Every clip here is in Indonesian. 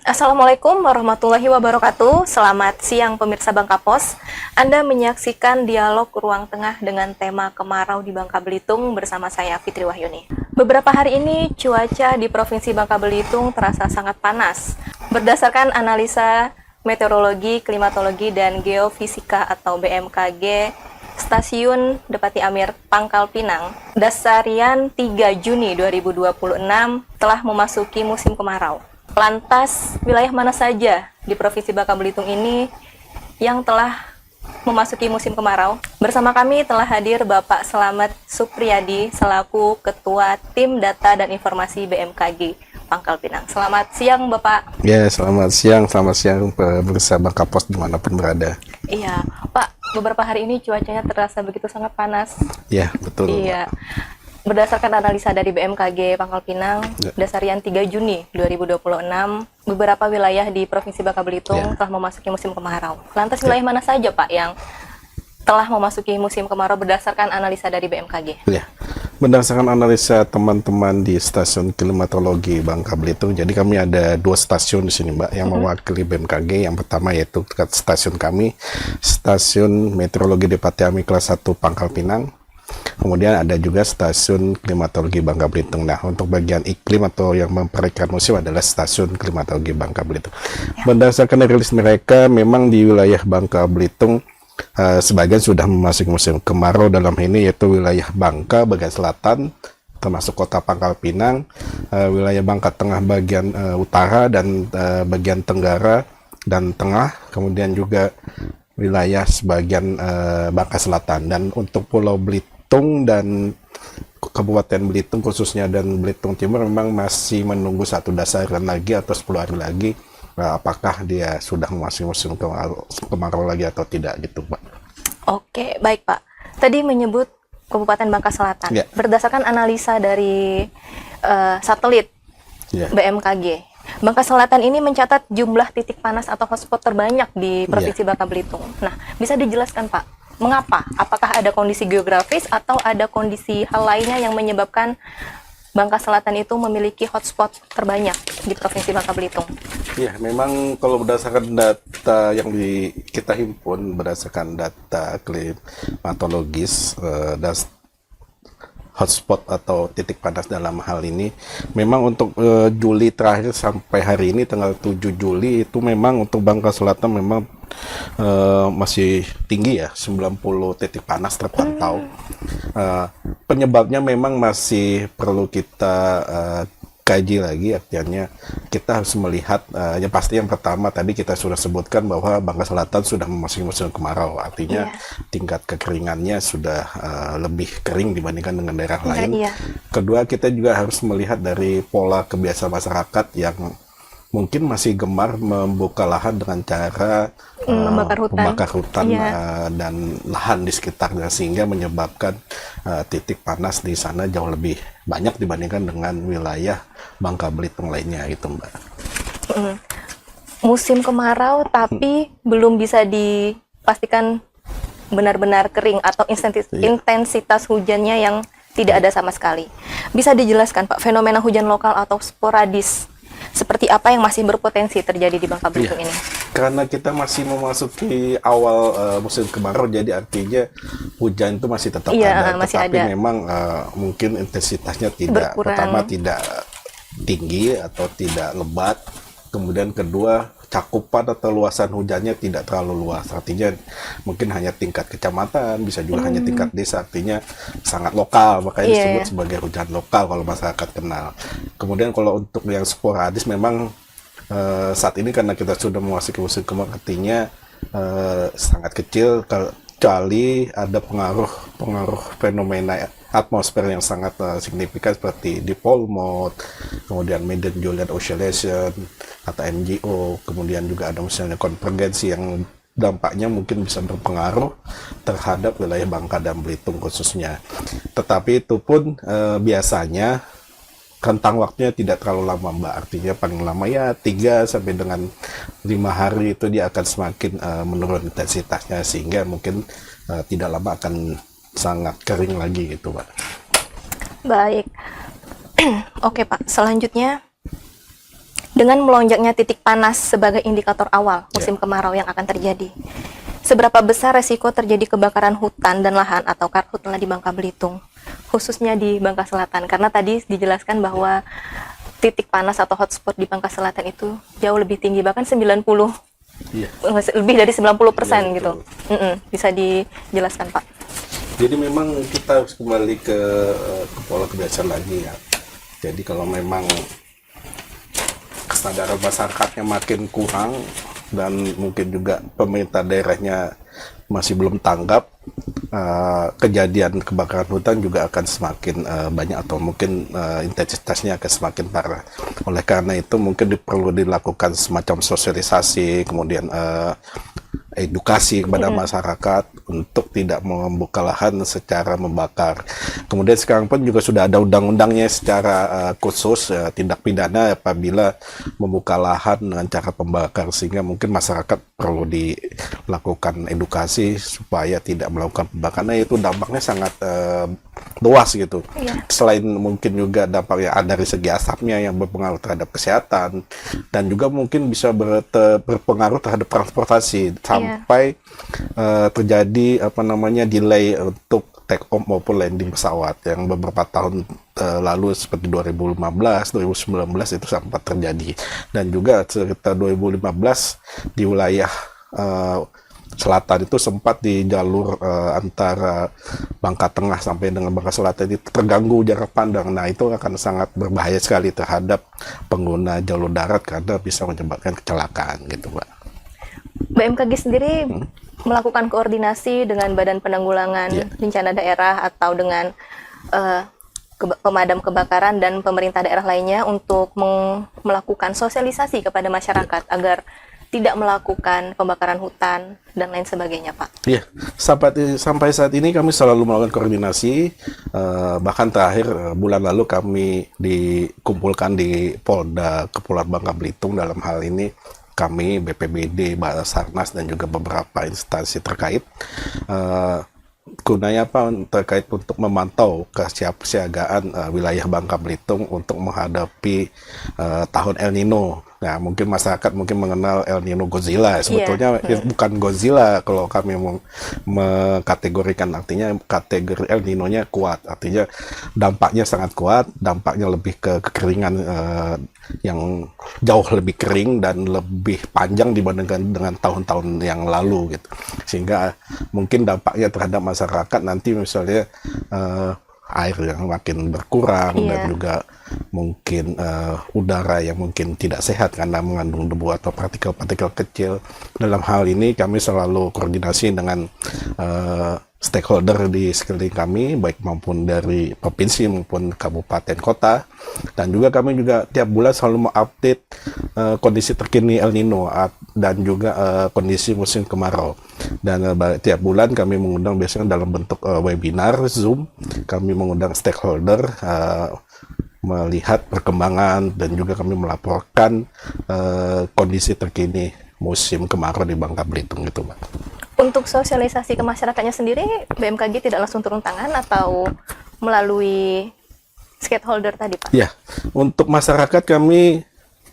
Assalamualaikum warahmatullahi wabarakatuh. Selamat siang pemirsa Bangka Pos. Anda menyaksikan dialog Ruang Tengah dengan tema kemarau di Bangka Belitung bersama saya Fitri Wahyuni. Beberapa hari ini cuaca di Provinsi Bangka Belitung terasa sangat panas. Berdasarkan analisa meteorologi, klimatologi, dan geofisika atau BMKG Stasiun Depati Amir Pangkal Pinang, Dasarian 3 Juni 2026 telah memasuki musim kemarau. Lantas, wilayah mana saja di Provinsi Bangka Belitung ini yang telah memasuki musim kemarau? Bersama kami telah hadir Bapak Slamet Supriyadi selaku Ketua Tim Data dan Informasi BMKG Pangkal Pinang. Selamat siang, Bapak. Ya, selamat siang pemirsa Bangka Pos dimanapun berada. Iya, Pak, beberapa hari ini cuacanya terasa begitu sangat panas. Ya, betul. Iya. Berdasarkan analisa dari BMKG Pangkal Pinang, Dasarian 3 Juni 2026, beberapa wilayah di Provinsi Bangka Belitung telah memasuki musim kemarau. Lantas wilayah mana saja, Pak, yang telah memasuki musim kemarau berdasarkan analisa dari BMKG? Ya, berdasarkan analisa teman-teman di Stasiun Klimatologi Bangka Belitung, jadi kami ada 2 stasiun di sini, Mbak, yang mewakili BMKG. Yang pertama yaitu dekat stasiun kami, Stasiun Meteorologi Depati Amir kelas 1 Pangkal Pinang. Kemudian ada juga Stasiun Klimatologi Bangka Belitung. Nah, untuk bagian iklim atau yang memprediksi musim adalah Stasiun Klimatologi Bangka Belitung. Berdasarkan rilis mereka, memang di wilayah Bangka Belitung sebagian sudah memasuki musim kemarau, dalam ini yaitu wilayah Bangka bagian selatan, termasuk kota Pangkal Pinang, wilayah Bangka Tengah bagian utara dan bagian tenggara dan tengah, kemudian juga wilayah sebagian Bangka Selatan. Dan untuk Pulau Belitung dan Kabupaten Belitung khususnya dan Belitung Timur memang masih menunggu satu dasarian lagi atau 10 hari lagi apakah dia sudah memasuki musim kemarau lagi atau tidak gitu, Pak. Oke, baik, Pak. Tadi menyebut Kabupaten Bangka Selatan. Ya. Berdasarkan analisa dari satelit BMKG, Bangka Selatan ini mencatat jumlah titik panas atau hotspot terbanyak di Provinsi Bangka Belitung. Nah, bisa dijelaskan, Pak, mengapa? Apakah ada kondisi geografis atau ada kondisi hal lainnya yang menyebabkan Bangka Selatan itu memiliki hotspot terbanyak di Provinsi Bangka Belitung? Ya, memang kalau berdasarkan data yang kita himpun, berdasarkan data klimatologis, hotspot atau titik panas dalam hal ini, memang untuk Juli terakhir sampai hari ini tanggal 7 Juli itu memang untuk Bangka Selatan memang masih tinggi ya, 90 titik panas terpantau. Penyebabnya memang masih perlu kita kaji lagi, artinya kita harus melihat yang pasti yang pertama tadi kita sudah sebutkan bahwa Bangka Selatan sudah memasuki musim kemarau, artinya tingkat kekeringannya sudah lebih kering dibandingkan dengan daerah lain. Kedua, kita juga harus melihat dari pola kebiasaan masyarakat yang mungkin masih gemar membuka lahan dengan cara membakar hutan dan lahan di sekitarnya, sehingga menyebabkan titik panas di sana jauh lebih banyak dibandingkan dengan wilayah Bangka Belitung lainnya gitu, Mbak. Musim kemarau tapi belum bisa dipastikan benar-benar kering atau intensitas hujannya yang tidak ada sama sekali. Bisa dijelaskan, Pak, fenomena hujan lokal atau sporadis seperti apa yang masih berpotensi terjadi di Bangka Belitung ini? Karena kita masih memasuki awal musim kemarau, jadi artinya hujan itu masih tetap ada, tetapi memang mungkin intensitasnya tidak, pertama tidak tinggi atau tidak lebat, kemudian kedua cakupan atau luasan hujannya tidak terlalu luas, artinya mungkin hanya tingkat kecamatan, bisa juga hanya tingkat desa, artinya sangat lokal, makanya disebut sebagai hujan lokal kalau masyarakat kenal. Kemudian kalau untuk yang sporadis memang saat ini karena kita sudah memasuki musim kemarau, artinya sangat kecil, kecuali ada pengaruh fenomena atmosfer yang sangat signifikan seperti dipole mode, kemudian medium Julian oscillation atau MJO, kemudian juga ada misalnya konvergensi yang dampaknya mungkin bisa berpengaruh terhadap wilayah Bangka dan Belitung khususnya. Tetapi itu pun biasanya rentang waktunya tidak terlalu lama, Mbak. Artinya paling lama ya 3 sampai dengan 5 hari itu dia akan semakin menurun intensitasnya, sehingga mungkin tidak lama akan sangat kering lagi gitu, Pak. Baik. Oke, Pak. Selanjutnya Dengan melonjaknya titik panas sebagai indikator awal musim kemarau yang akan terjadi, seberapa besar resiko terjadi kebakaran hutan dan lahan atau karhutla di Bangka Belitung, khususnya di Bangka Selatan? Karena tadi dijelaskan bahwa titik panas atau hotspot di Bangka Selatan itu jauh lebih tinggi, bahkan 90, lebih dari 90% gitu. Bisa dijelaskan, Pak? Jadi memang kita harus kembali ke pola kebiasaan lagi ya. Jadi kalau memang kesadaran masyarakatnya makin kurang dan mungkin juga pemerintah daerahnya masih belum tanggap, kejadian kebakaran hutan juga akan semakin banyak atau mungkin intensitasnya akan semakin parah. Oleh karena itu mungkin perlu dilakukan semacam sosialisasi, kemudian edukasi kepada masyarakat untuk tidak membuka lahan secara membakar. Kemudian sekarang pun juga sudah ada undang-undangnya secara khusus tindak pidana apabila membuka lahan dengan cara pembakar, sehingga mungkin masyarakat perlu dilakukan edukasi supaya tidak melakukan pembakaran. Nah, itu dampaknya sangat luas gitu. Selain mungkin juga dampak yang ada dari segi asapnya yang berpengaruh terhadap kesehatan, dan juga mungkin bisa berpengaruh terhadap transportasi sampai terjadi delay untuk take off maupun landing pesawat yang beberapa tahun lalu seperti 2015, 2019 itu sempat terjadi, dan juga sekitar 2015 di wilayah selatan itu sempat di jalur antara Bangka Tengah sampai dengan Bangka Selatan itu terganggu jarak pandang. Nah, itu akan sangat berbahaya sekali terhadap pengguna jalur darat karena bisa menyebabkan kecelakaan gitu, Pak. BMKG sendiri melakukan koordinasi dengan Badan Penanggulangan Bencana Daerah atau dengan pemadam kebakaran dan pemerintah daerah lainnya untuk melakukan sosialisasi kepada masyarakat agar tidak melakukan pembakaran hutan dan lain sebagainya, Pak. Iya, sampai saat ini kami selalu melakukan koordinasi. Bahkan terakhir bulan lalu kami dikumpulkan di Polda Kepulauan Bangka Belitung. Dalam hal ini kami, BPBD, Basarnas, dan juga beberapa instansi terkait. Gunanya apa? Terkait untuk memantau kesiapsiagaan wilayah Bangka Belitung untuk menghadapi tahun El Nino. Nah, mungkin masyarakat mengenal El Nino Godzilla. Sebetulnya bukan Godzilla kalau kami mengkategorikan, artinya kategori El Nino-nya kuat. Artinya dampaknya sangat kuat, dampaknya lebih ke kekeringan yang jauh lebih kering dan lebih panjang dibandingkan dengan tahun-tahun yang lalu gitu. Sehingga mungkin dampaknya terhadap masyarakat nanti misalnya air yang makin berkurang dan juga mungkin udara yang mungkin tidak sehat karena mengandung debu atau partikel-partikel kecil. Dalam hal ini kami selalu koordinasi dengan stakeholder di sekeliling kami, baik maupun dari provinsi maupun kabupaten kota, dan juga kami juga tiap bulan selalu mengupdate kondisi terkini El Nino dan juga kondisi musim kemarau. Dan tiap bulan kami mengundang biasanya dalam bentuk webinar Zoom, kami mengundang stakeholder melihat perkembangan dan juga kami melaporkan kondisi terkini musim kemarau di Bangka Belitung gitu, Pak. Untuk sosialisasi ke masyarakatnya sendiri, BMKG tidak langsung turun tangan atau melalui stakeholder tadi, Pak? Ya, untuk masyarakat kami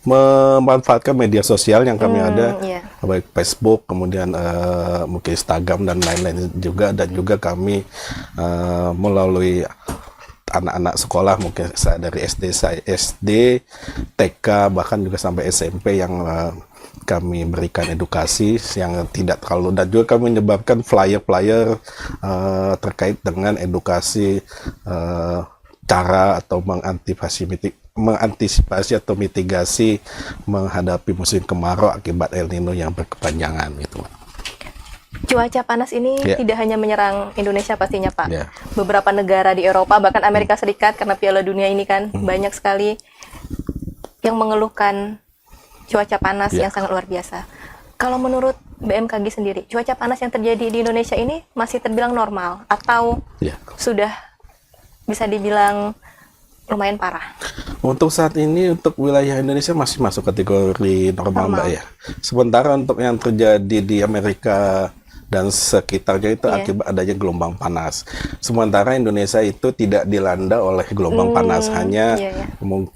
memanfaatkan media sosial yang kami ada, baik Facebook, kemudian mungkin Instagram dan lain-lain juga, dan juga kami melalui anak-anak sekolah mungkin dari SD, TK, bahkan juga sampai SMP yang kami berikan edukasi yang tidak terlalu, dan juga kami menyebarkan flyer-flyer terkait dengan edukasi cara atau mengantisipasi atau mitigasi menghadapi musim kemarau akibat El Nino yang berkepanjangan gitu. Cuaca panas ini tidak hanya menyerang Indonesia pastinya, Pak. Beberapa negara di Eropa, bahkan Amerika Serikat, karena Piala Dunia ini kan banyak sekali yang mengeluhkan cuaca panas yang sangat luar biasa. Kalau menurut BMKG sendiri, cuaca panas yang terjadi di Indonesia ini masih terbilang normal atau sudah bisa dibilang lumayan parah? Untuk saat ini, untuk wilayah Indonesia masih masuk kategori normal, Mbak ya. Sementara untuk yang terjadi di Amerika dan sekitarnya itu akibat adanya gelombang panas. Sementara Indonesia itu tidak dilanda oleh gelombang panas, hanya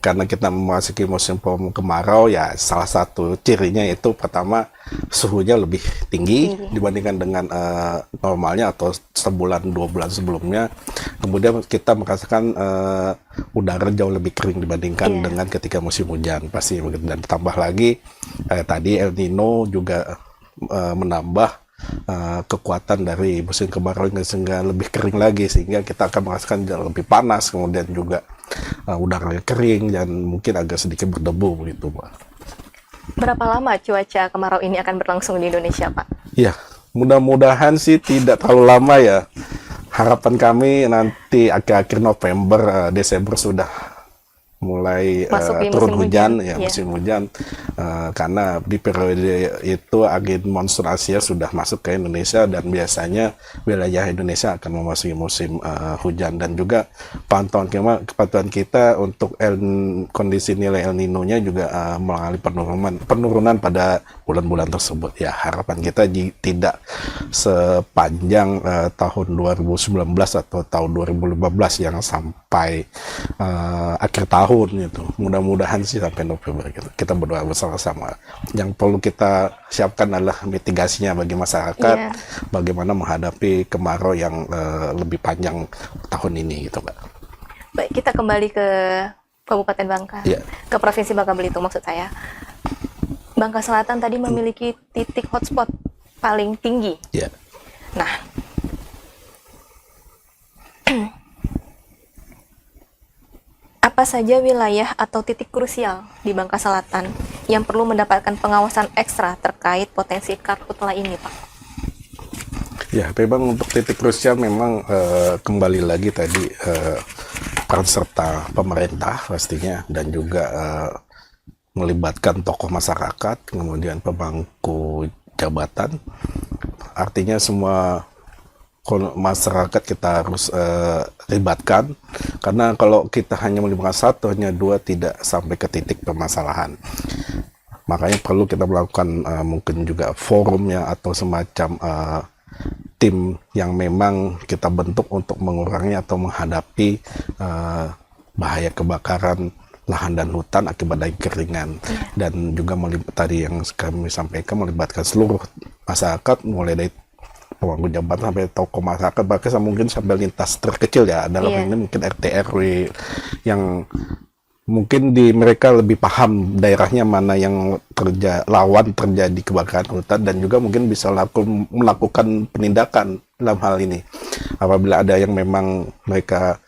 karena kita memasuki musim kemarau ya, salah satu cirinya itu pertama suhunya lebih tinggi dibandingkan dengan normalnya atau sebulan 2 bulan sebelumnya. Kemudian kita merasakan udara jauh lebih kering dibandingkan dengan ketika musim hujan pasti. Dan tambah lagi tadi El Nino juga menambah kekuatan dari musim kemarau sehingga lebih kering lagi, sehingga kita akan merasakan lebih panas, kemudian juga udara kering dan mungkin agak sedikit berdebu begitu, Pak. Berapa lama cuaca kemarau ini akan berlangsung di Indonesia, Pak? Ya, mudah-mudahan sih tidak terlalu lama ya. Harapan kami nanti akhir-akhir November, Desember sudah mulai turun hujan, musim hujan, karena di periode itu angin monsun Asia sudah masuk ke Indonesia dan biasanya wilayah Indonesia akan memasuki musim hujan. Dan juga kepatuhan kita untuk kondisi nilai El Nino-nya juga mengalami penurunan pada bulan-bulan tersebut. Ya, harapan kita tidak sepanjang tahun 2019 atau tahun 2015 yang sampai akhir tahun gitu. Mudah-mudahan sih sampai November gitu. Kita berdoa bersama-sama. Yang perlu kita siapkan adalah mitigasinya bagi masyarakat, bagaimana menghadapi kemarau yang lebih panjang tahun ini gitu, Pak. Baik, kita kembali ke Kabupaten Bangka, ke Provinsi Bangka Belitung maksud saya. Bangka Selatan tadi memiliki titik hotspot paling tinggi. Nah, apa saja wilayah atau titik krusial di Bangka Selatan yang perlu mendapatkan pengawasan ekstra terkait potensi karhutla ini, Pak? Ya, memang untuk titik krusial memang kembali lagi tadi peran serta pemerintah pastinya, dan juga melibatkan tokoh masyarakat, kemudian pemangku jabatan. Artinya semua masyarakat kita harus libatkan, karena kalau kita hanya melibatkan satu, hanya dua, tidak sampai ke titik permasalahan. Makanya perlu kita melakukan mungkin juga forumnya atau semacam tim yang memang kita bentuk untuk mengurangi atau menghadapi bahaya kebakaran lahan dan hutan akibat dari keringan. Dan juga tadi yang kami sampaikan melibatkan seluruh masyarakat, mulai dari pemangku jabatan sampai tokoh masyarakat, bahkan mungkin sampai lintas terkecil ya, dalam ini mungkin RT RW yang mungkin mereka lebih paham daerahnya mana yang rawan terjadi kebakaran hutan, dan juga mungkin bisa melakukan penindakan dalam hal ini. Apabila ada yang memang mereka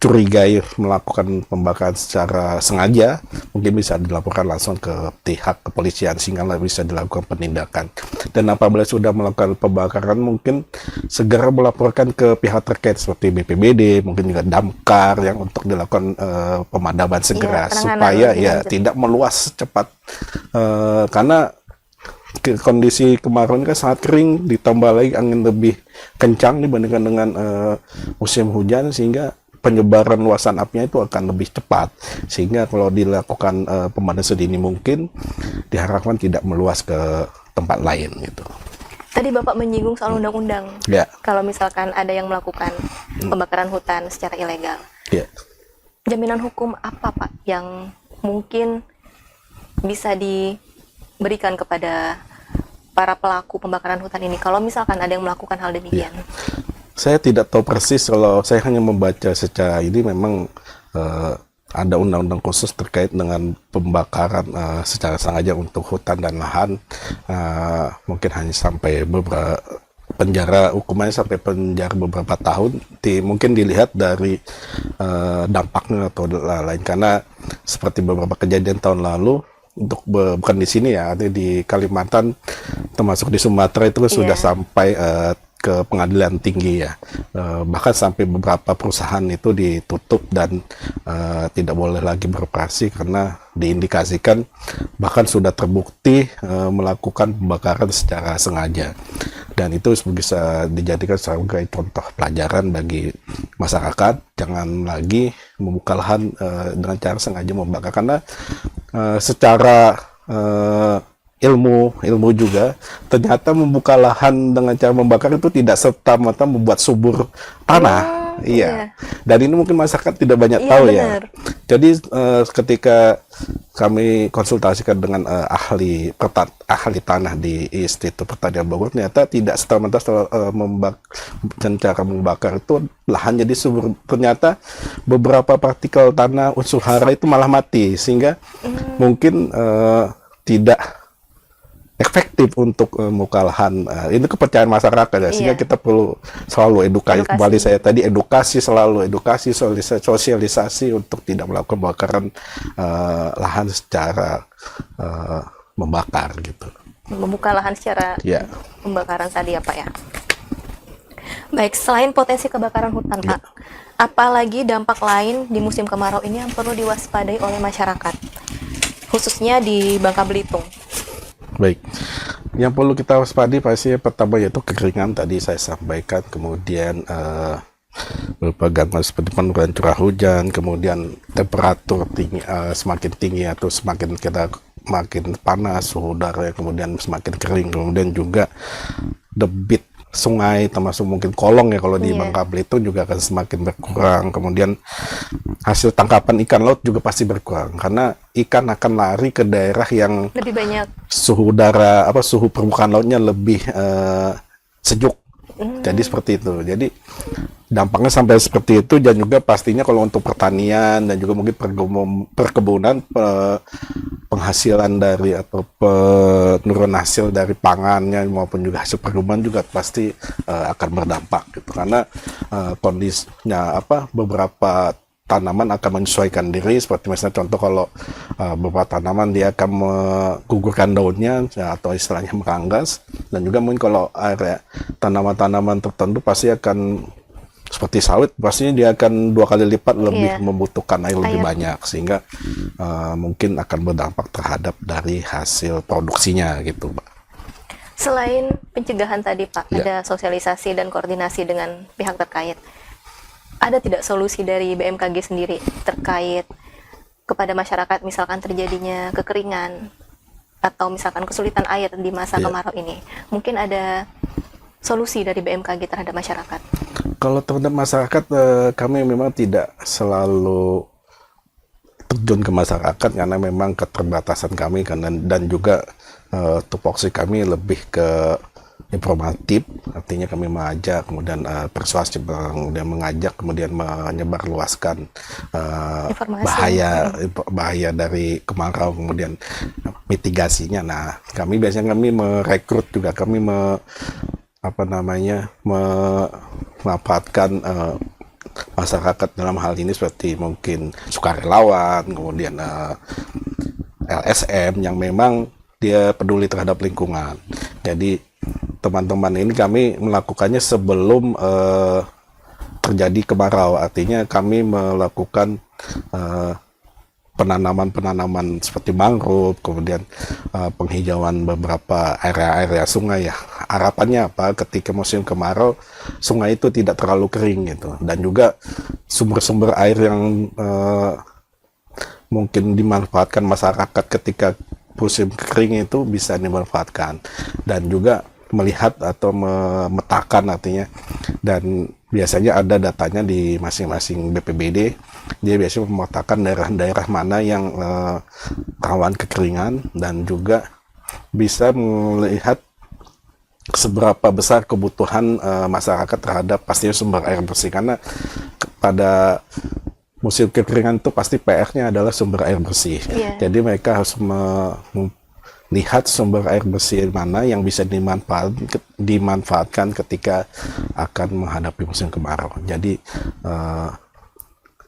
curigai melakukan pembakaran secara sengaja, mungkin bisa dilaporkan langsung ke pihak kepolisian sehingga bisa dilakukan penindakan. Dan apabila sudah melakukan pembakaran, mungkin segera melaporkan ke pihak terkait seperti BPBD, mungkin juga Damkar, yang untuk dilakukan pemadaman segera supaya tidak meluas cepat, karena kondisi kemarau ini kan sangat kering, ditambah lagi angin lebih kencang dibandingkan dengan musim hujan, sehingga penyebaran luasan apinya itu akan lebih cepat, sehingga kalau dilakukan pemadaman sedini mungkin diharapkan tidak meluas ke tempat lain gitu. Tadi Bapak menyinggung soal undang-undang. Kalau misalkan ada yang melakukan pembakaran hutan secara ilegal, jaminan hukum apa, Pak, yang mungkin bisa diberikan kepada para pelaku pembakaran hutan ini kalau misalkan ada yang melakukan hal demikian? Saya tidak tahu persis, kalau saya hanya membaca secara ini memang ada undang-undang khusus terkait dengan pembakaran secara sengaja untuk hutan dan lahan, mungkin hanya sampai beberapa hukumannya sampai penjara beberapa tahun. Mungkin dilihat dari dampaknya atau lain, karena seperti beberapa kejadian tahun lalu, bukan di sini ya, ada di Kalimantan termasuk di Sumatera itu sudah sampai ke pengadilan tinggi ya, bahkan sampai beberapa perusahaan itu ditutup dan tidak boleh lagi beroperasi karena diindikasikan bahkan sudah terbukti melakukan pembakaran secara sengaja. Dan itu bisa dijadikan sebagai contoh pelajaran bagi masyarakat, jangan lagi membuka lahan dengan cara sengaja membakar, karena secara ilmu juga, ternyata membuka lahan dengan cara membakar itu tidak serta-merta membuat subur tanah. Iya. Dan ini mungkin masyarakat tidak banyak tahu ya. Jadi ketika kami konsultasikan dengan ahli tanah di Institut Pertanian Bogor, ternyata tidak serta-merta cara membakar itu lahan jadi subur. Ternyata beberapa partikel tanah unsur hara itu malah mati, sehingga mungkin tidak efektif untuk membuka lahan. Ini kepercayaan masyarakat ya, sehingga kita perlu selalu edukasi. Kembali saya tadi selalu edukasi, sosialisasi untuk tidak melakukan pembakaran lahan secara membakar gitu. Membuka lahan secara pembakaran tadi ya Pak ya. Baik, selain potensi kebakaran hutan Pak, apalagi dampak lain di musim kemarau ini yang perlu diwaspadai oleh masyarakat, khususnya di Bangka Belitung? Baik, yang perlu kita waspadai pasti pertama yaitu kekeringan tadi saya sampaikan, kemudian berupa gangguan seperti penurunan curah hujan, kemudian temperatur semakin tinggi atau makin panas suhu udara, kemudian semakin kering, kemudian juga debit sungai termasuk mungkin kolong ya kalau di Bangka Belitung juga akan semakin berkurang, kemudian hasil tangkapan ikan laut juga pasti berkurang karena ikan akan lari ke daerah yang lebih banyak suhu permukaan lautnya lebih sejuk. Jadi seperti itu. Jadi dampaknya sampai seperti itu, dan juga pastinya kalau untuk pertanian dan juga mungkin perkebunan, penghasilan dari atau penurunan hasil dari pangannya maupun juga hasil perkebunan juga pasti akan berdampak gitu, karena kondisinya beberapa tanaman akan menyesuaikan diri, seperti misalnya contoh kalau beberapa tanaman dia akan menggugurkan daunnya atau istilahnya meranggas, dan juga mungkin kalau area tanaman-tanaman tertentu pasti akan seperti sawit, pastinya dia akan 2 kali lipat lebih membutuhkan air lebih banyak, sehingga mungkin akan berdampak terhadap dari hasil produksinya gitu Pak. Selain pencegahan tadi Pak, ada sosialisasi dan koordinasi dengan pihak terkait. Ada tidak solusi dari BMKG sendiri terkait kepada masyarakat misalkan terjadinya kekeringan atau misalkan kesulitan air di masa kemarau ini? Mungkin ada solusi dari BMKG terhadap masyarakat? Kalau terhadap masyarakat, kami memang tidak selalu terjun ke masyarakat karena memang keterbatasan kami, dan juga tupoksi kami lebih ke informatif, artinya kami mengajak, kemudian persuasif, kemudian mengajak, kemudian menyebarluaskan bahaya dari kemarau, kemudian mitigasinya. Nah, biasanya kami merekrut juga, kami memanfaatkan masyarakat dalam hal ini seperti mungkin sukarelawan, kemudian LSM yang memang dia peduli terhadap lingkungan. Jadi teman-teman ini kami melakukannya sebelum terjadi kemarau, artinya kami melakukan penanaman seperti mangrove, kemudian penghijauan beberapa area-area sungai ya. Harapannya apa? Ketika musim kemarau, sungai itu tidak terlalu kering gitu, dan juga sumber-sumber air yang mungkin dimanfaatkan masyarakat ketika musim kering itu bisa dimanfaatkan, dan juga melihat atau memetakan artinya, dan biasanya ada datanya di masing-masing BPBD. Dia biasanya memetakan daerah-daerah mana yang rawan kekeringan, dan juga bisa melihat seberapa besar kebutuhan masyarakat terhadap pastinya sumber air bersih, karena pada musim kekeringan itu pasti PR-nya adalah sumber air bersih. Jadi mereka harus lihat sumber air bersih mana yang bisa dimanfaatkan ketika akan menghadapi musim kemarau. Jadi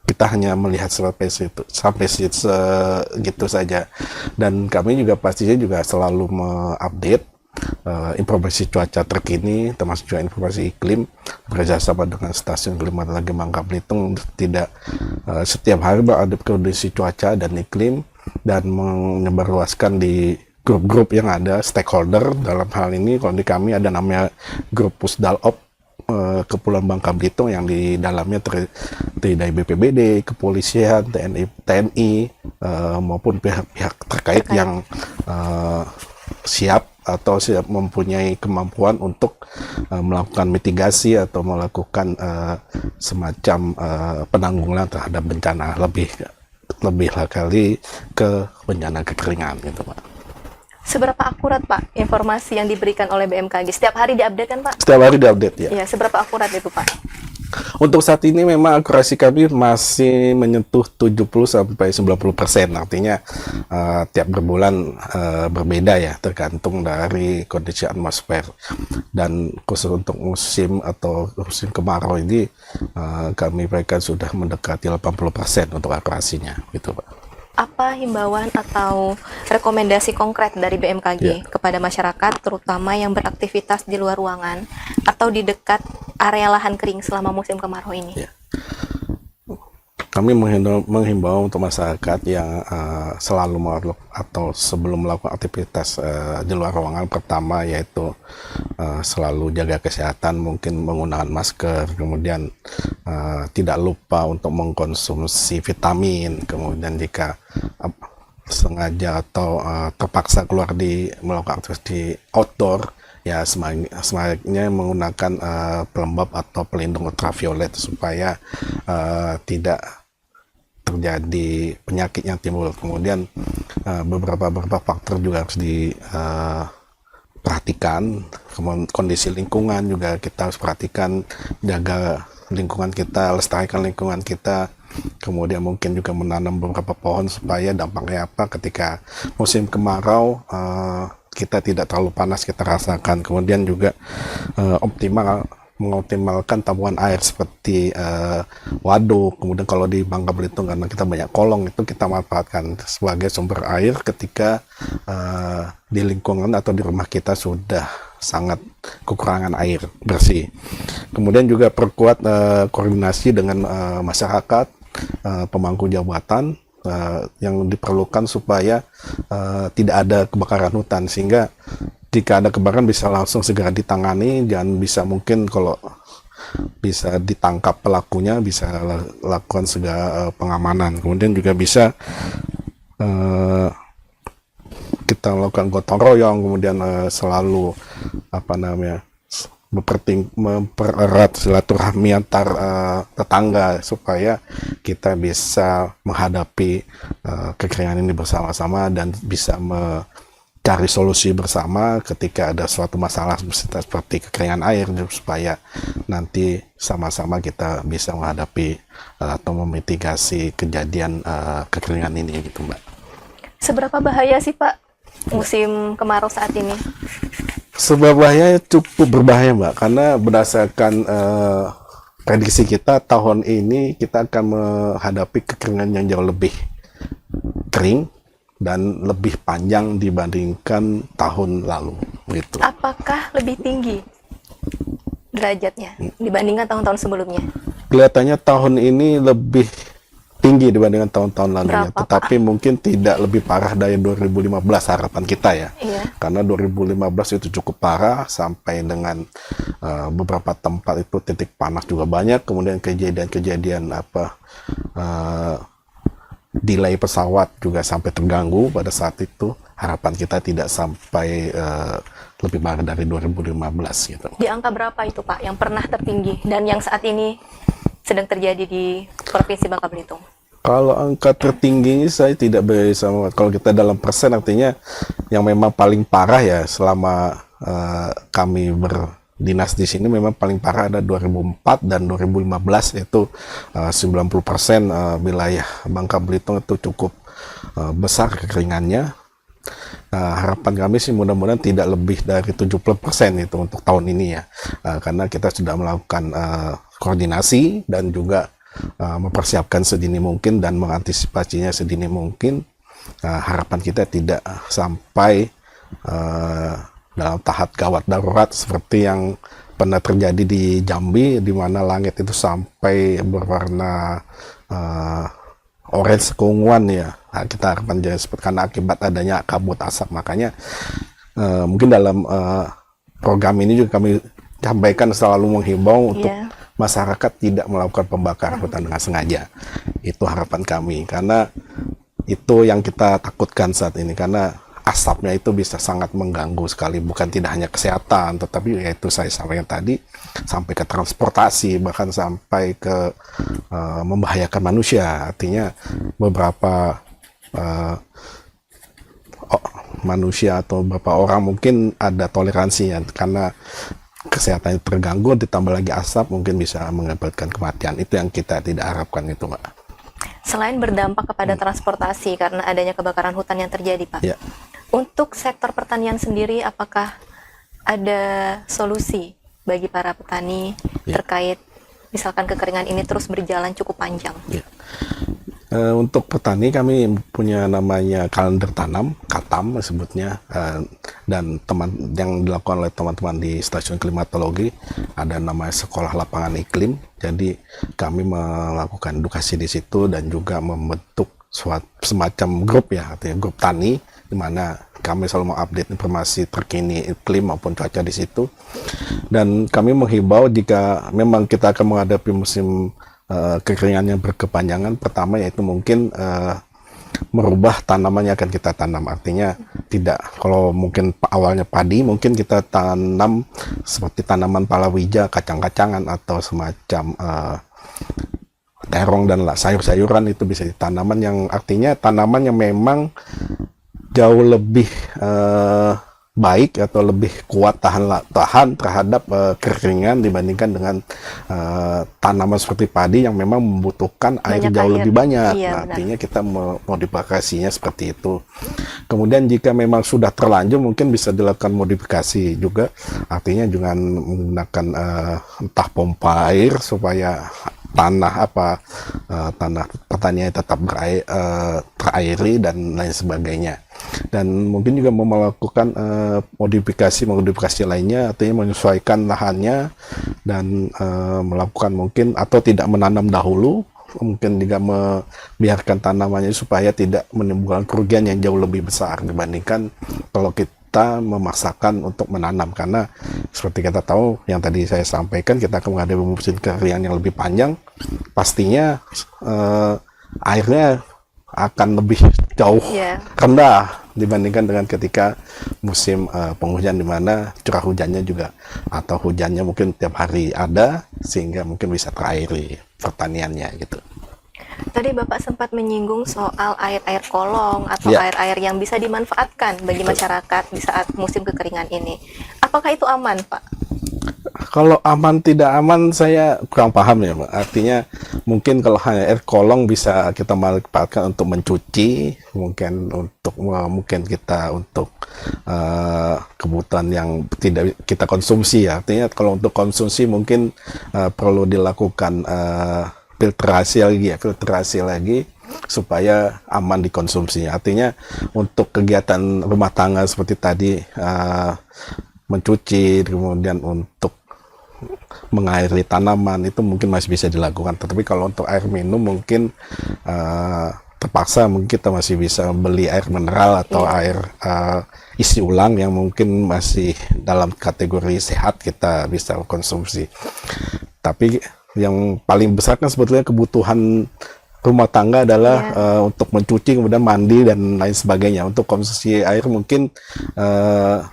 kita hanya melihat sampai segitu saja, dan kami juga pastinya juga selalu mengupdate informasi cuaca terkini, termasuk juga informasi iklim, bekerjasama dengan stasiun klimatologi Bangka Belitung. Tidak setiap hari ada kondisi cuaca dan iklim, dan menyebarluaskan di grup-grup yang ada stakeholder. Dalam hal ini kalau di kami ada namanya grup Pusdalop Kepulauan Bangka Belitung, yang di dalamnya terdiri dari BPBD, kepolisian, TNI maupun pihak-pihak terkait yang siap atau siap mempunyai kemampuan untuk melakukan mitigasi atau melakukan semacam penanggulangan terhadap bencana lebih kali ke bencana kekeringan gitu Pak. Seberapa akurat Pak informasi yang diberikan oleh BMKG? Setiap hari diupdate kan Pak? Setiap hari diupdate ya. Iya, seberapa akurat itu Pak? Untuk saat ini memang akurasi kami masih menyentuh 70-90%. Artinya tiap berbulan berbeda ya, tergantung dari kondisi atmosfer. Dan khusus untuk musim kemarau ini kami berikan sudah mendekati 80% untuk akurasinya gitu Pak. Apa himbauan atau rekomendasi konkret dari BMKG kepada masyarakat, terutama yang beraktivitas di luar ruangan atau di dekat area lahan kering selama musim kemarau ini? Ya. Kami menghimbau untuk masyarakat yang selalu atau sebelum melakukan aktivitas di luar ruangan, pertama yaitu selalu jaga kesehatan, mungkin menggunakan masker, kemudian tidak lupa untuk mengkonsumsi vitamin, kemudian jika sengaja atau terpaksa keluar melakukan aktivitas di outdoor, ya sebaiknya menggunakan pelembab atau pelindung ultraviolet supaya tidak terjadi penyakit yang timbul. Kemudian beberapa faktor juga harus diperhatikan. Kondisi lingkungan juga kita harus perhatikan, jaga lingkungan kita, lestarikan lingkungan kita. Kemudian mungkin juga menanam beberapa pohon supaya dampaknya apa ketika musim kemarau kita tidak terlalu panas kita rasakan. Kemudian juga mengoptimalkan tabungan air seperti waduk. Kemudian kalau di Bangka Belitung karena kita banyak kolong, itu kita manfaatkan sebagai sumber air ketika di lingkungan atau di rumah kita sudah sangat kekurangan air bersih. Kemudian juga perkuat koordinasi dengan masyarakat, pemangku jabatan yang diperlukan supaya tidak ada kebakaran hutan, sehingga jika ada kebakaran bisa langsung segera ditangani, dan bisa mungkin kalau bisa ditangkap pelakunya, bisa lakukan segala pengamanan. Kemudian juga bisa kita melakukan gotong royong, kemudian selalu mempererat silaturahmi antar tetangga supaya kita bisa menghadapi kekeringan ini bersama-sama dan bisa cari solusi bersama ketika ada suatu masalah seperti kekeringan air, supaya nanti sama-sama kita bisa menghadapi atau memitigasi kejadian kekeringan ini gitu Mbak. Seberapa bahaya sih Pak musim kemarau saat ini? Sebab bahaya cukup berbahaya Mbak, karena berdasarkan prediksi kita tahun ini kita akan menghadapi kekeringan yang jauh lebih kering dan lebih panjang dibandingkan tahun lalu gitu. Apakah lebih tinggi derajatnya dibandingkan tahun-tahun sebelumnya? Kelihatannya tahun ini lebih tinggi dibandingkan tahun-tahun lalunya. Berapa, tetapi Pak? Mungkin tidak lebih parah dari 2015 harapan kita ya. Iya. Karena 2015 itu cukup parah sampai dengan beberapa tempat itu titik panas juga banyak, kemudian kejadian-kejadian delay pesawat juga sampai terganggu pada saat itu. Harapan kita tidak sampai lebih parah dari 2015 gitu. Di angka berapa itu Pak yang pernah tertinggi dan yang saat ini sedang terjadi di Provinsi Bangka Belitung? Kalau angka tertingginya saya tidak bisa, kalau kita dalam persen artinya yang memang paling parah ya selama kami berdinas di sini memang paling parah ada 2004 dan 2015, itu 90% wilayah Bangka Belitung itu cukup besar kekeringannya. Harapan kami sih mudah-mudahan tidak lebih dari 70% itu untuk tahun ini ya, karena kita sudah melakukan koordinasi dan juga mempersiapkan sedini mungkin dan mengantisipasinya sedini mungkin. Harapan kita tidak sampai dalam tahap gawat darurat seperti yang pernah terjadi di Jambi, di mana langit itu sampai berwarna orange keunguan ya. Kita harapan jangan seperti karena akibat adanya kabut asap. Makanya mungkin dalam program ini juga kami sampaikan selalu menghimbau untuk masyarakat tidak melakukan pembakaran hutan dengan sengaja. Itu harapan kami, karena itu yang kita takutkan saat ini, karena asapnya itu bisa sangat mengganggu sekali, bukan tidak hanya kesehatan, tetapi yaitu saya sampaikan tadi, sampai ke transportasi, bahkan sampai ke membahayakan manusia. Artinya beberapa manusia atau beberapa orang mungkin ada toleransinya karena kesehatan terganggu, ditambah lagi asap mungkin bisa mengakibatkan kematian. Itu yang kita tidak harapkan itu, Mbak. Selain berdampak kepada transportasi karena adanya kebakaran hutan yang terjadi, Pak. Ya. Untuk sektor pertanian sendiri, apakah ada solusi bagi para petani terkait misalkan kekeringan ini terus berjalan cukup panjang? Ya. Untuk petani kami punya namanya kalender tanam, KATAM sebutnya, dan yang dilakukan oleh teman-teman di stasiun klimatologi ada namanya sekolah lapangan iklim. Jadi kami melakukan edukasi di situ dan juga membentuk semacam grup ya, artinya grup tani, di mana kami selalu mengupdate informasi terkini iklim maupun cuaca di situ. Dan kami menghimbau jika memang kita akan menghadapi musim kekeringan yang berkepanjangan, pertama yaitu mungkin merubah tanamannya akan kita tanam. Artinya tidak, kalau mungkin awalnya padi, mungkin kita tanam seperti tanaman palawija, kacang-kacangan atau semacam terong dan sayur-sayuran, itu bisa tanaman yang artinya tanaman yang memang jauh lebih baik atau lebih kuat tahan terhadap kekeringan dibandingkan dengan tanaman seperti padi yang memang membutuhkan air jauh lebih banyak. Iya, artinya kita modifikasinya seperti itu. Kemudian jika memang sudah terlanjur, mungkin bisa dilakukan modifikasi juga, artinya dengan menggunakan entah pompa air supaya tanah pertanian tetap terairi dan lain sebagainya. Dan mungkin juga melakukan modifikasi lainnya, artinya menyesuaikan lahannya dan melakukan mungkin atau tidak menanam dahulu, mungkin juga membiarkan tanamannya supaya tidak menimbulkan kerugian yang jauh lebih besar dibandingkan kalau kita memaksakan untuk menanam. Karena seperti kita tahu yang tadi saya sampaikan, kita akan menghadapi musim kekeringan yang lebih panjang, pastinya airnya akan lebih jauh rendah dibandingkan dengan ketika musim penghujan, di mana curah hujannya juga atau hujannya mungkin tiap hari ada, sehingga mungkin bisa terairi pertaniannya gitu. Tadi Bapak sempat menyinggung soal air-air kolong atau air-air yang bisa dimanfaatkan bagi masyarakat di saat musim kekeringan ini. Apakah itu aman, Pak? Kalau aman tidak aman saya kurang paham ya, Pak. Artinya mungkin kalau hanya air kolong bisa kita manfaatkan untuk mencuci, mungkin kita untuk kebutuhan yang tidak kita konsumsi ya. Artinya kalau untuk konsumsi mungkin perlu dilakukan filtrasi lagi supaya aman dikonsumsi. Artinya untuk kegiatan rumah tangga seperti tadi, mencuci, kemudian untuk mengairi tanaman, itu mungkin masih bisa dilakukan. Tetapi kalau untuk air minum mungkin terpaksa mungkin kita masih bisa beli air mineral atau air isi ulang yang mungkin masih dalam kategori sehat kita bisa konsumsi. Tapi yang paling besar kan sebetulnya kebutuhan rumah tangga adalah untuk mencuci, kemudian mandi dan lain sebagainya. Untuk konsumsi air mungkin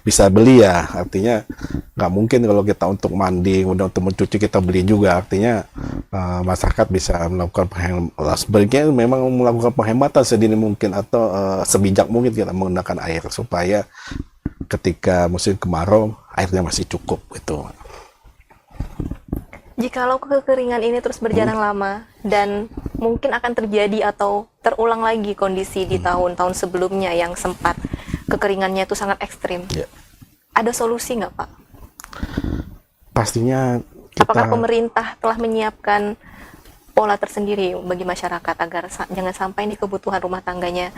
bisa beli ya, artinya nggak mungkin kalau kita untuk mandi kemudian untuk mencuci kita beli juga. Artinya masyarakat bisa melakukan penghematan, sebaiknya memang melakukan penghematan sedini mungkin atau sebijak mungkin kita menggunakan air supaya ketika musim kemarau airnya masih cukup gitu. Jikalau kekeringan ini terus berjalan lama dan mungkin akan terjadi atau terulang lagi kondisi di tahun-tahun sebelumnya yang sempat kekeringannya itu sangat ekstrim, ada solusi nggak, Pak? Pastinya apakah pemerintah telah menyiapkan pola tersendiri bagi masyarakat agar jangan sampai ini kebutuhan rumah tangganya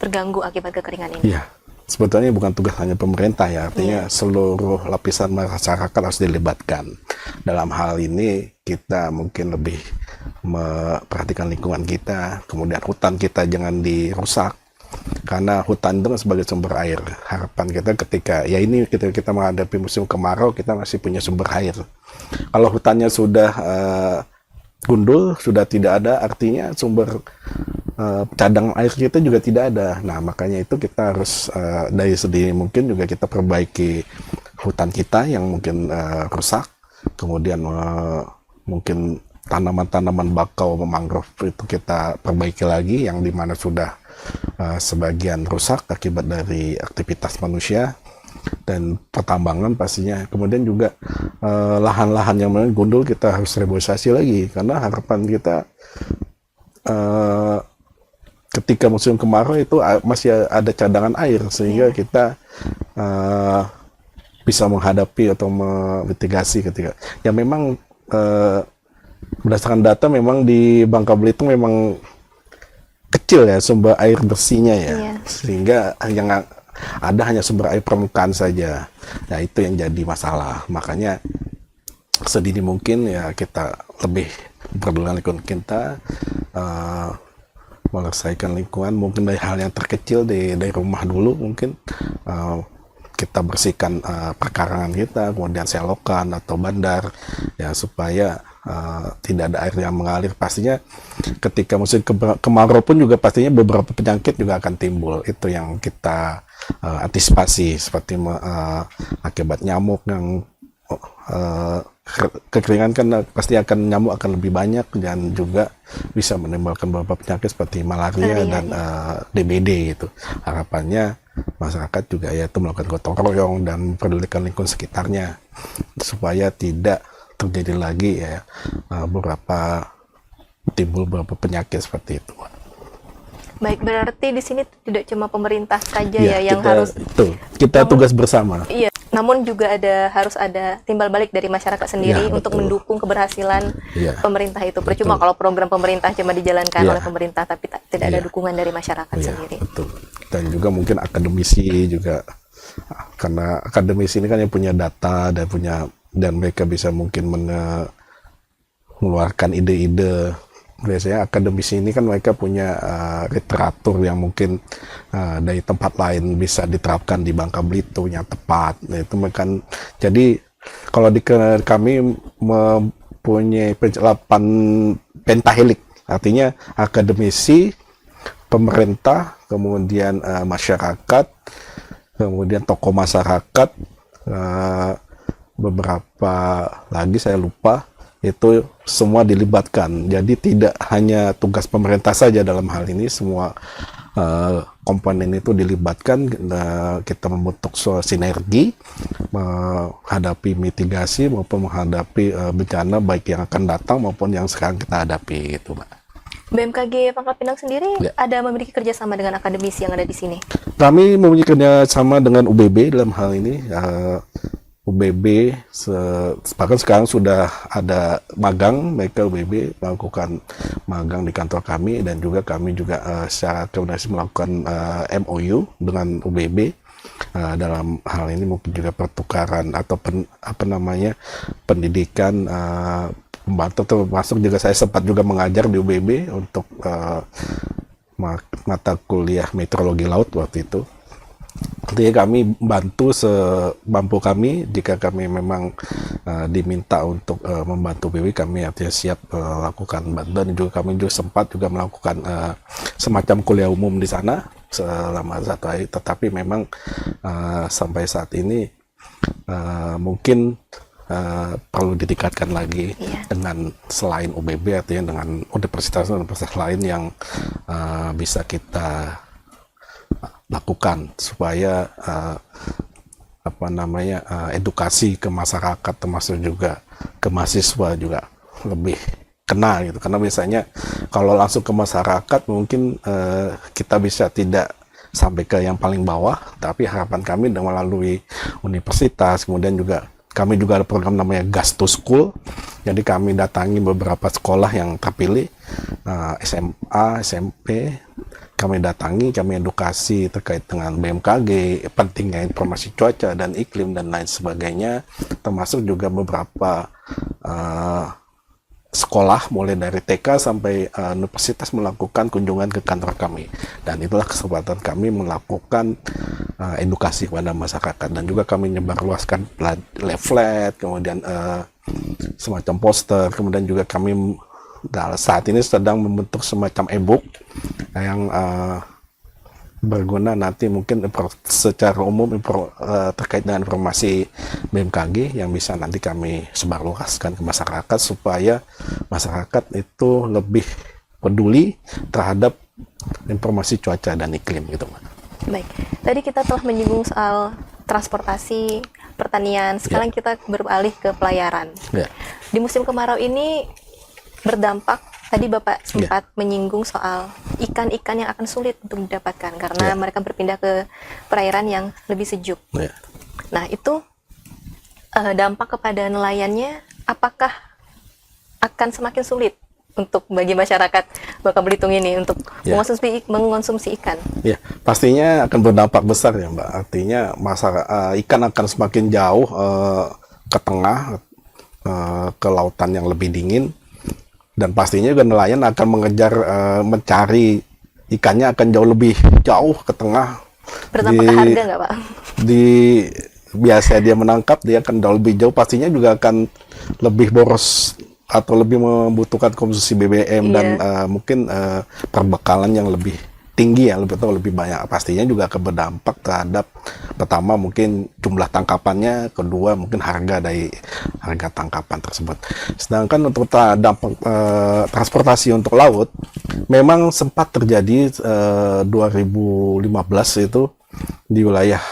terganggu akibat kekeringan ini? Iya. Sebetulnya bukan tugas hanya pemerintah ya, artinya seluruh lapisan masyarakat harus dilibatkan. Dalam hal ini kita mungkin lebih memperhatikan lingkungan kita, kemudian hutan kita jangan dirusak, karena hutan itu sebagai sumber air. Harapan kita ketika kita menghadapi musim kemarau, kita masih punya sumber air. Kalau hutannya sudah gundul, sudah tidak ada, artinya sumber cadangan air kita juga tidak ada. Nah, makanya itu kita harus dari sedini mungkin juga kita perbaiki hutan kita yang mungkin rusak, kemudian mungkin tanaman-tanaman bakau mangrove itu kita perbaiki lagi yang dimana sudah sebagian rusak akibat dari aktivitas manusia dan pertambangan pastinya. Kemudian juga lahan-lahan yang gundul kita harus reboisasi lagi, karena harapan kita ketika musim kemarau itu masih ada cadangan air sehingga kita bisa menghadapi atau memitigasi ketika ya memang berdasarkan data memang di Bangka Belitung memang kecil ya sumber air bersihnya ya, sehingga yang ada hanya sumber air permukaan saja. Nah, itu yang jadi masalah. Makanya sedini mungkin ya kita lebih peduli lingkungan kita, melestarikan lingkungan mungkin dari hal yang terkecil dari rumah dulu, mungkin kita bersihkan perkarangan kita, kemudian selokan atau bandar ya, supaya tidak ada air yang mengalir. Pastinya ketika musim kemarau pun juga pastinya beberapa penyakit juga akan timbul. Itu yang kita antisipasi, seperti akibat nyamuk yang kekeringan kan pasti akan nyamuk akan lebih banyak, dan juga bisa menimbulkan beberapa penyakit seperti malaria dan DBD. Itu harapannya masyarakat juga ya itu melakukan gotong royong dan mempedulikan lingkungan sekitarnya supaya tidak terjadi lagi ya timbul beberapa penyakit seperti itu. Baik, berarti di sini tidak cuma pemerintah saja ya yang harus kita tugas bersama. Iya, namun juga harus ada timbal balik dari masyarakat sendiri untuk mendukung keberhasilan pemerintah itu. Percuma kalau program pemerintah cuma dijalankan oleh pemerintah tapi tidak ada dukungan dari masyarakat sendiri. Betul. Dan juga mungkin akademisi juga, karena akademisi ini kan yang punya data dan mereka bisa mungkin mengeluarkan ide-ide. Biasanya akademisi ini kan mereka punya literatur yang mungkin dari tempat lain bisa diterapkan di Bangka Belitung yang tepat. Nah, itu kan jadi kalau kami mempunyai penjelapan pentahelik, artinya akademisi, pemerintah, kemudian masyarakat, kemudian tokoh masyarakat, beberapa lagi saya lupa, itu semua dilibatkan. Jadi tidak hanya tugas pemerintah saja dalam hal ini, semua komponen itu dilibatkan. Kita membentuk sinergi menghadapi mitigasi maupun menghadapi bencana baik yang akan datang maupun yang sekarang kita hadapi itu, Mbak. BMKG Pangkal Pinang sendiri ada memiliki kerjasama dengan akademisi yang ada di sini? Kami memiliki kerjasama dengan UBB dalam hal ini. UBB bahkan sekarang sudah ada magang, mereka UBB melakukan magang di kantor kami, dan juga kami juga secara koordinasi melakukan MOU dengan UBB dalam hal ini mungkin juga pertukaran atau pendidikan pembantu, termasuk juga saya sempat juga mengajar di UBB untuk mata kuliah meteorologi laut waktu itu. Jadi kami bantu semampu kami. Jika kami memang diminta untuk membantu BW, kami artinya siap melakukan bantuan. Juga kami juga sempat juga melakukan semacam kuliah umum di sana selama 1 hari. Tetapi memang sampai saat ini mungkin perlu ditingkatkan lagi dengan selain UBB, artinya dengan universitas lain yang bisa kita lakukan supaya edukasi ke masyarakat termasuk juga ke mahasiswa juga lebih kena gitu. Karena biasanya kalau langsung ke masyarakat mungkin kita bisa tidak sampai ke yang paling bawah, tapi harapan kami dengan melalui universitas, kemudian juga kami juga ada program namanya Gas to School. Jadi kami datangi beberapa sekolah yang terpilih, SMA, SMP, kami datangi, kami edukasi terkait dengan BMKG, pentingnya informasi cuaca dan iklim dan lain sebagainya, termasuk juga beberapa sekolah mulai dari TK sampai universitas melakukan kunjungan ke kantor kami, dan itulah kesempatan kami melakukan edukasi kepada masyarakat, dan juga kami menyebarluaskan leaflet, kemudian semacam poster, kemudian juga kami Nah, saat ini sedang membentuk semacam e-book yang berguna nanti mungkin secara umum terkait dengan informasi BMKG yang bisa nanti kami sebarluaskan ke masyarakat supaya masyarakat itu lebih peduli terhadap informasi cuaca dan iklim gitu, Mbak. Baik, tadi kita telah menyinggung soal transportasi, pertanian, sekarang kita beralih ke pelayaran. Di musim kemarau ini berdampak, tadi Bapak sempat menyinggung soal ikan-ikan yang akan sulit untuk didapatkan karena mereka berpindah ke perairan yang lebih sejuk. Nah, itu dampak kepada nelayannya apakah akan semakin sulit untuk bagi masyarakat Bangka Belitung ini untuk mengonsumsi ikan? Ya, pastinya akan berdampak besar ya, Mbak. Artinya ikan akan semakin jauh ke tengah, ke lautan yang lebih dingin, dan pastinya juga nelayan akan mengejar mencari ikannya akan jauh ke tengah. Berdampak ke harga nggak, Pak? Biasa dia menangkap, dia akan jauh lebih jauh, pastinya juga akan lebih boros atau lebih membutuhkan konsumsi BBM dan mungkin perbekalan yang lebih tinggi ya, lebih banyak. Pastinya juga akan berdampak terhadap pertama mungkin jumlah tangkapannya, kedua mungkin harga tangkapan tersebut. Sedangkan untuk dampak transportasi untuk laut memang sempat terjadi 2015 itu di wilayah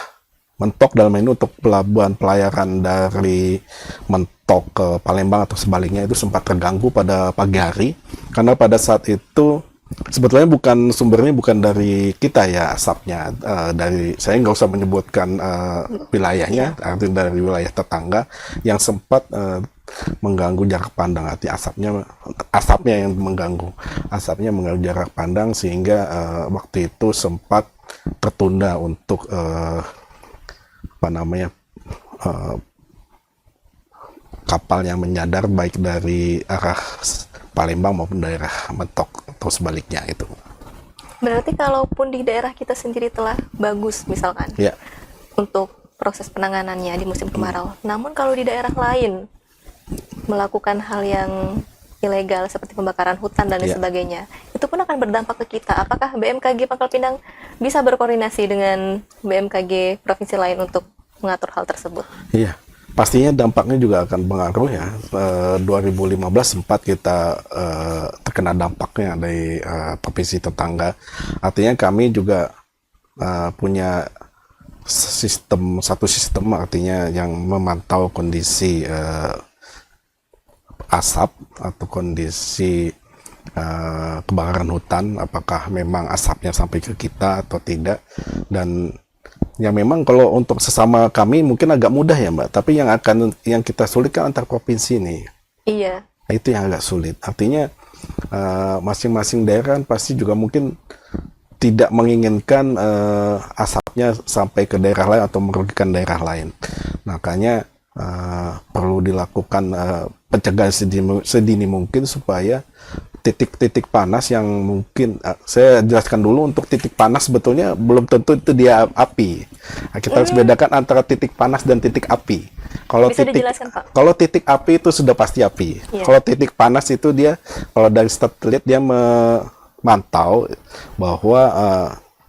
Mentok, dalam ini untuk pelabuhan pelayaran dari Mentok ke Palembang atau sebaliknya itu sempat terganggu pada pagi hari karena pada saat itu sebetulnya sumbernya bukan dari kita ya, asapnya dari, saya nggak usah menyebutkan wilayahnya, artinya dari wilayah tetangga yang sempat mengganggu jarak pandang. Arti asapnya yang mengganggu jarak pandang sehingga waktu itu sempat tertunda untuk kapal yang menyadar baik dari arah Palembang maupun daerah Mentok atau sebaliknya itu. Berarti kalaupun di daerah kita sendiri telah bagus misalkan untuk proses penanganannya di musim kemarau, namun kalau di daerah lain melakukan hal yang ilegal seperti pembakaran hutan dan lain sebagainya, itu pun akan berdampak ke kita. Apakah BMKG Pangkal Pinang bisa berkoordinasi dengan BMKG provinsi lain untuk mengatur hal tersebut? Iya, pastinya dampaknya juga akan pengaruh ya. 2015 sempat kita terkena dampaknya dari provinsi tetangga. Artinya kami juga punya satu sistem artinya yang memantau kondisi asap atau kondisi kebakaran hutan, apakah memang asapnya sampai ke kita atau tidak. Dan ya memang kalau untuk sesama kami mungkin agak mudah ya, Mbak, tapi yang kita sulit kan antar provinsi nih. Iya. Itu yang agak sulit. Artinya masing-masing daerah pasti juga mungkin tidak menginginkan asapnya sampai ke daerah lain atau merugikan daerah lain. Makanya perlu dilakukan pencegahan sedini mungkin supaya titik-titik panas yang mungkin saya jelaskan dulu. Untuk titik panas sebetulnya belum tentu itu dia api. Nah, kita harus bedakan antara titik panas dan titik api. Kalau titik api itu sudah pasti api. Kalau titik panas itu dia, kalau dari satelit dia memantau bahwa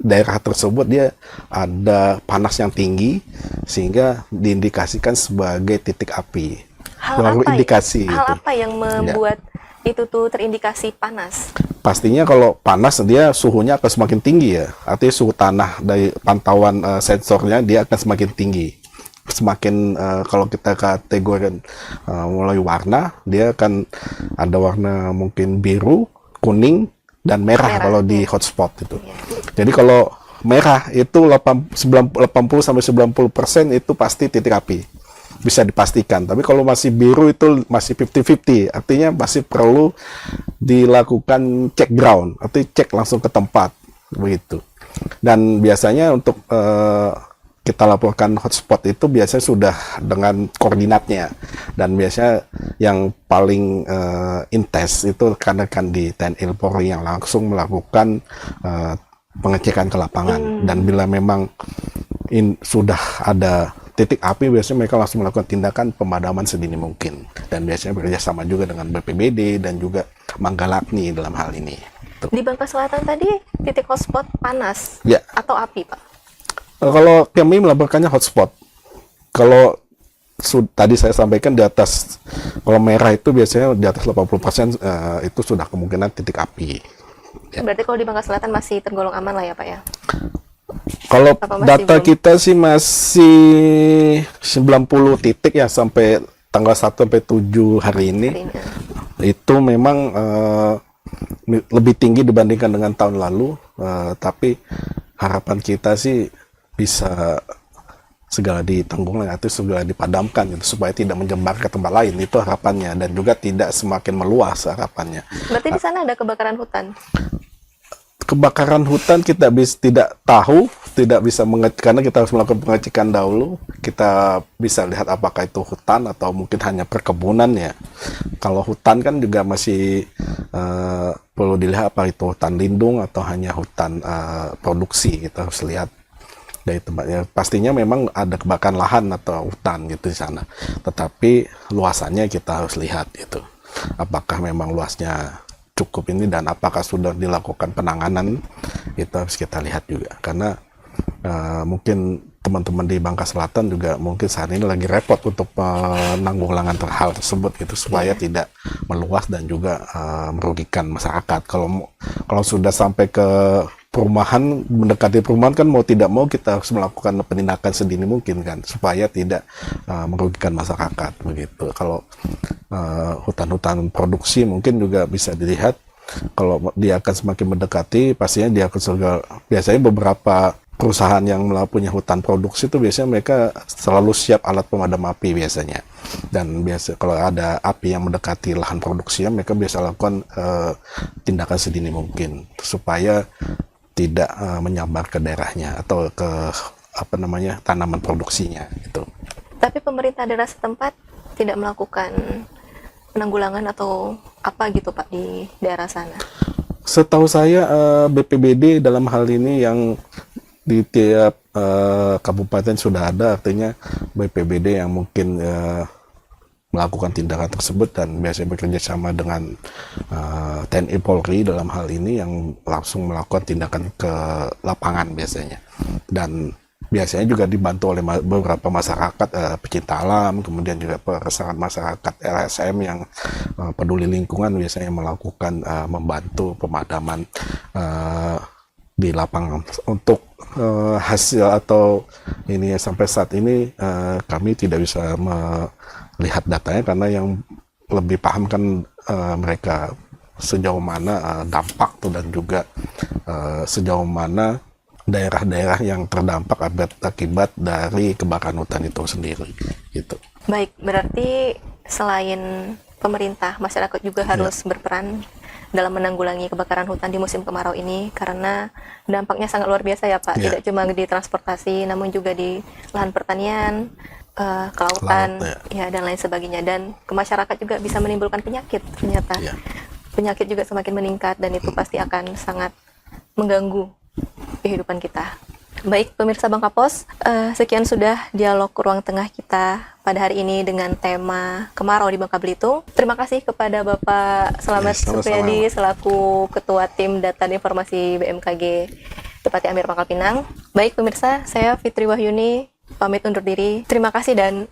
daerah tersebut dia ada panas yang tinggi sehingga diindikasikan sebagai titik api. Hal apa yang membuat itu tuh terindikasi panas? Pastinya kalau panas dia suhunya akan semakin tinggi ya. Artinya suhu tanah dari pantauan sensornya dia akan semakin tinggi. Semakin kalau kita kategorikan mulai warna, dia akan ada warna mungkin biru, kuning, dan merah kalau di hotspot itu. Jadi kalau merah itu 80-90% itu pasti titik api, bisa dipastikan. Tapi kalau masih biru itu masih 50-50, artinya masih perlu dilakukan cek ground, artinya cek langsung ke tempat begitu. Dan biasanya untuk kita laporkan hotspot itu biasanya sudah dengan koordinatnya, dan biasanya yang paling intens itu rekan-rekan di TNI Polri yang langsung melakukan pengecekan ke lapangan. Dan bila memang sudah ada titik api, biasanya mereka langsung melakukan tindakan pemadaman sedini mungkin. Dan biasanya bekerja sama juga dengan BPBD dan juga Manggalakni dalam hal ini. Tuh. Di Bangka Selatan tadi titik hotspot panas Ya. atau api, Pak? Kalau kami melaporkannya hotspot. Kalau tadi saya sampaikan di atas, kalau merah itu biasanya di atas 80% itu sudah kemungkinan titik api. Ya. Berarti kalau di Bangka Selatan masih tergolong aman lah ya, Pak ya? Kalau data belum? kita sih masih 90 titik ya sampai tanggal 1 sampai 7 hari ini. Itu memang lebih tinggi dibandingkan dengan tahun lalu, tapi harapan kita sih bisa segala ditanggung atau segala dipadamkan gitu, supaya tidak menyebar ke tempat lain, itu harapannya, dan juga tidak semakin meluas harapannya. Berarti di sana ada kebakaran hutan? Kebakaran hutan kita tidak tahu, tidak bisa karena kita harus melakukan pengecekan dahulu. Kita bisa lihat apakah itu hutan atau mungkin hanya perkebunan ya. Kalau hutan kan juga masih perlu dilihat apa itu hutan lindung atau hanya hutan produksi, kita harus lihat dari tempatnya. Pastinya memang ada kebakaran lahan atau hutan gitu di sana. Tetapi luasannya kita harus lihat gitu. Apakah memang luasnya cukup ini dan apakah sudah dilakukan penanganan, itu harus kita lihat juga. Karena mungkin teman-teman di Bangka Selatan juga mungkin saat ini lagi repot untuk penanggulangan hal tersebut gitu, supaya tidak meluas dan juga merugikan masyarakat. Kalau sudah sampai ke perumahan, mendekati perumahan kan mau tidak mau kita harus melakukan penindakan sedini mungkin kan, supaya tidak merugikan masyarakat begitu. Kalau hutan-hutan produksi mungkin juga bisa dilihat, kalau dia akan semakin mendekati, pastinya dia akan biasanya beberapa perusahaan yang punya hutan produksi itu biasanya mereka selalu siap alat pemadam api biasanya. Dan biasa kalau ada api yang mendekati lahan produksinya, mereka biasa lakukan tindakan sedini mungkin supaya tidak menyebar ke daerahnya atau ke tanaman produksinya gitu. Tapi pemerintah daerah setempat tidak melakukan penanggulangan atau apa gitu Pak di daerah sana? Setahu saya BPBD dalam hal ini yang di tiap kabupaten sudah ada, artinya BPBD yang mungkin melakukan tindakan tersebut, dan biasanya bekerja sama dengan TNI Polri dalam hal ini yang langsung melakukan tindakan ke lapangan biasanya. Dan biasanya juga dibantu oleh beberapa masyarakat pecinta alam, kemudian juga masyarakat LSM yang peduli lingkungan biasanya melakukan membantu pemadaman di lapangan. Untuk hasil atau ini sampai saat ini kami tidak bisa melihat datanya, karena yang lebih paham kan mereka sejauh mana dampak tuh, dan juga sejauh mana daerah-daerah yang terdampak akibat dari kebakaran hutan itu sendiri gitu. Baik, berarti selain pemerintah, masyarakat juga harus berperan dalam menanggulangi kebakaran hutan di musim kemarau ini, karena dampaknya sangat luar biasa ya Pak. Tidak cuma di transportasi, namun juga di lahan pertanian, kelautan, ya dan lain sebagainya. Dan ke masyarakat juga bisa menimbulkan penyakit ternyata. Penyakit juga semakin meningkat, dan itu pasti akan sangat mengganggu kehidupan kita. Baik pemirsa Bangka Pos, sekian sudah dialog Ruang Tengah kita pada hari ini dengan tema kemarau di Bangka Belitung. Terima kasih kepada Bapak Slamet Supriyadi selaku Ketua Tim Data dan Informasi BMKG Bupati Amir Pangkal Pinang. Baik pemirsa, saya Fitri Wahyuni pamit undur diri. Terima kasih dan